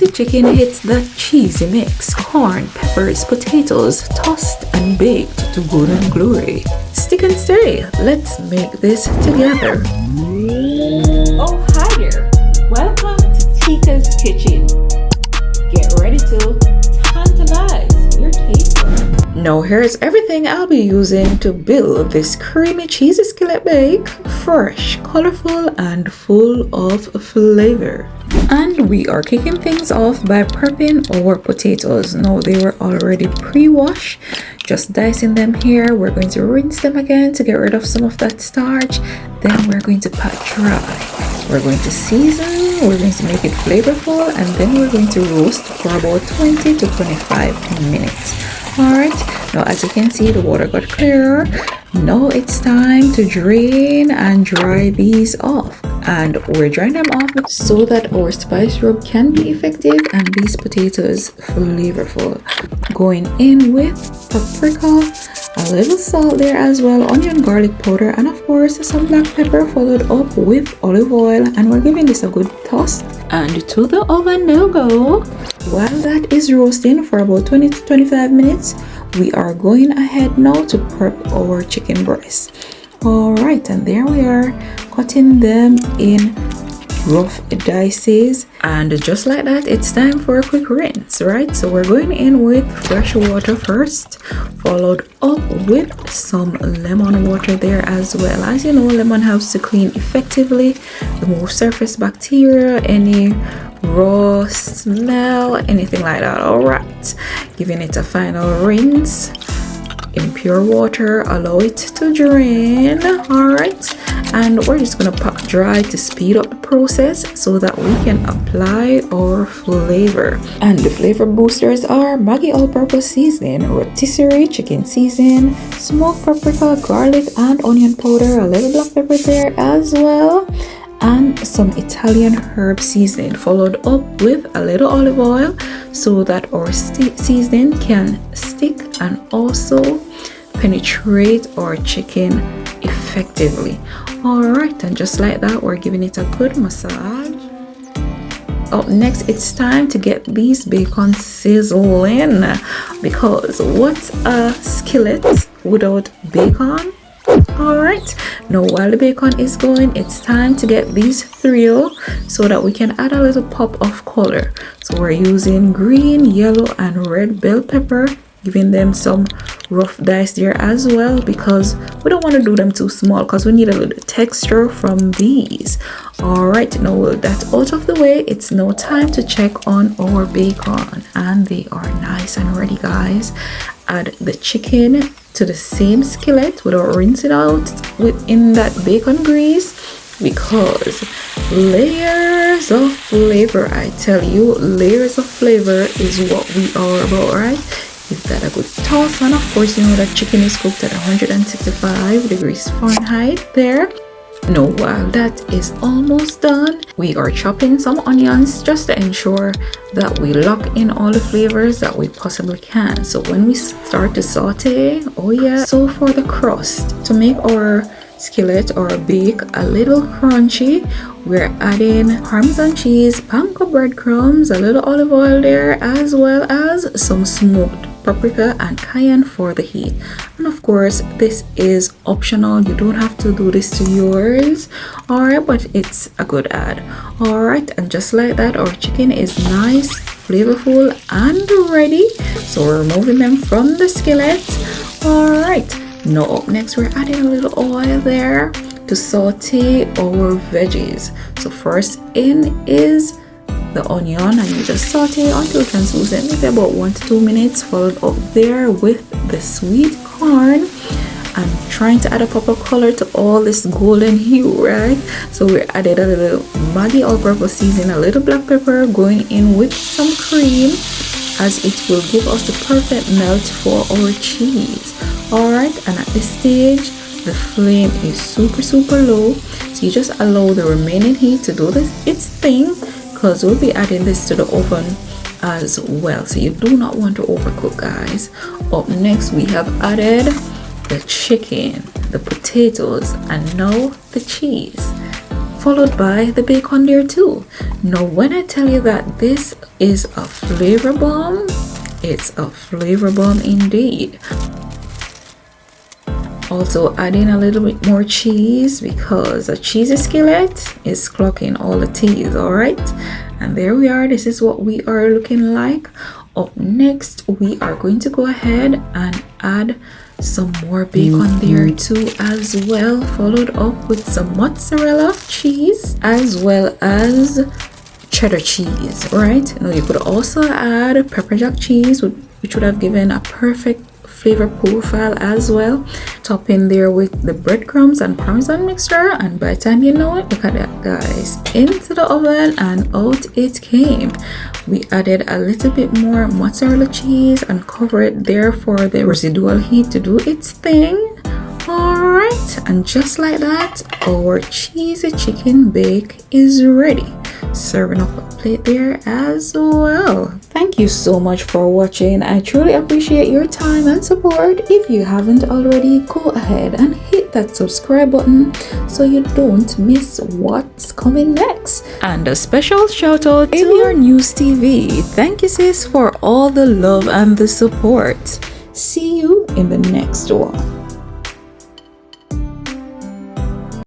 juicy chicken hits that cheesy mix. Corn, peppers, potatoes, tossed and baked to golden glory. Stick and stay. Let's make this together. Oh, hi there. Welcome to Teikas kitchen. Get ready to tantalize your taste buds. Now here's everything I'll be using to build this creamy cheesy skillet bake. Fresh, colorful, and full of flavor. And we are kicking things off by prepping our potatoes. Now they were already pre-washed. Just dicing them here. We're going to rinse them again to get rid of some of that starch. Then we're going to pat dry. We're going to season. We're going to make it flavorful, and then we're going to roast for about 20 to 25 minutes. Alright, now as you can see, the water got clearer. Now it's time to drain and dry these off. And we're drying them off so that our spice rub can be effective and these potatoes flavorful. Going in with paprika, a little salt there as well, onion, garlic powder, and of course some black pepper, followed up with olive oil. And we're giving this a good toss. And to the oven they'll go. While that is roasting for about 20 to 25 minutes, we are going ahead now to prep our chicken breast. Alright, and there we are, cutting them in rough dices, and just like that, it's time for a quick rinse, right? So we're going in with fresh water first, followed up with some lemon water there as well. As you know, lemon helps to clean effectively, remove surface bacteria, any raw smell, anything like that. Alright, giving it a final rinse in pure water, allow it to drain. Alright, and we're just gonna pat dry to speed up the process so that we can apply our flavor. And the flavor boosters are Maggi All-Purpose Seasoning, rotisserie chicken seasoning, smoked paprika, garlic and onion powder, a little black pepper there as well, and some Italian herb seasoning, followed up with a little olive oil so that our seasoning can stick and also penetrate our chicken effectively. Alright, and just like that, we're giving it a good massage. Up next, it's time to get these bacon sizzling, because what's a skillet without bacon? Alright, now while the bacon is going, it's time to get these through so that we can add a little pop of color. So we're using green, yellow and red bell pepper, giving them some rough dice there as well, because we don't want to do them too small because we need a little texture from these. Alright, now with that out of the way, it's now time to check on our bacon, and they are nice and ready, guys. Add the chicken to the same skillet without rinsing out within that bacon grease, because layers of flavor, I tell you, layers of flavor is what we are about, right? Give that a good toss, and of course you know that chicken is cooked at 165 degrees Fahrenheit there. Now while that is almost done, we are chopping some onions just to ensure that we lock in all the flavors that we possibly can. So when we start to saute, oh yeah. So for the crust, to make our skillet or bake a little crunchy, we're adding Parmesan cheese, panko breadcrumbs, a little olive oil there, as well as some smoked paprika and cayenne for the heat. And of course, this is optional, you don't have to do this to yours. Alright, but it's a good add. Alright, and just like that, our chicken is nice, flavorful and ready. So we're removing them from the skillet. Alright, now up next, we're adding a little oil there to saute our veggies. So first in is the onion, and you just saute until translucent, maybe about 1 to 2 minutes, followed up there with the sweet corn. I'm trying to add a pop of color to all this golden hue, right? So we added a little Maggi All-Purpose Seasoning, a little black pepper, going in with some cream, as it will give us the perfect melt for our cheese. Alright, and at this stage the flame is super low, so you just allow the remaining heat to do its thing, because we'll be adding this to the oven as well, so you do not want to overcook, guys. Up next, we have added the chicken, the potatoes, and now the cheese. followed by the bacon there too. Now when I tell you that this is a flavor bomb, it's a flavor bomb indeed. Also adding a little bit more cheese because a cheesy skillet is clocking all the T's. All right, and there we are. This is what we are looking like. Up next, we are going to go ahead and add some more bacon there too as well, followed up with some mozzarella cheese as well as cheddar cheese. Right now you could also add pepper jack cheese, which would have given a perfect flavor profile as well. Top in there with the breadcrumbs and parmesan mixture, and by the time you know it, look at that guys, into the oven and out it came. We added a little bit more mozzarella cheese and cover it there for the residual heat to do its thing. Alright, and just like that, our cheesy chicken bake is ready. Serving up a plate there as well. Thank you so much for watching. I truly appreciate your time and support. If you haven't already, go ahead and hit that subscribe button so you don't miss what's coming next. And a special shout out to your News TV. Thank you sis for all the love and the support. See you in the next one.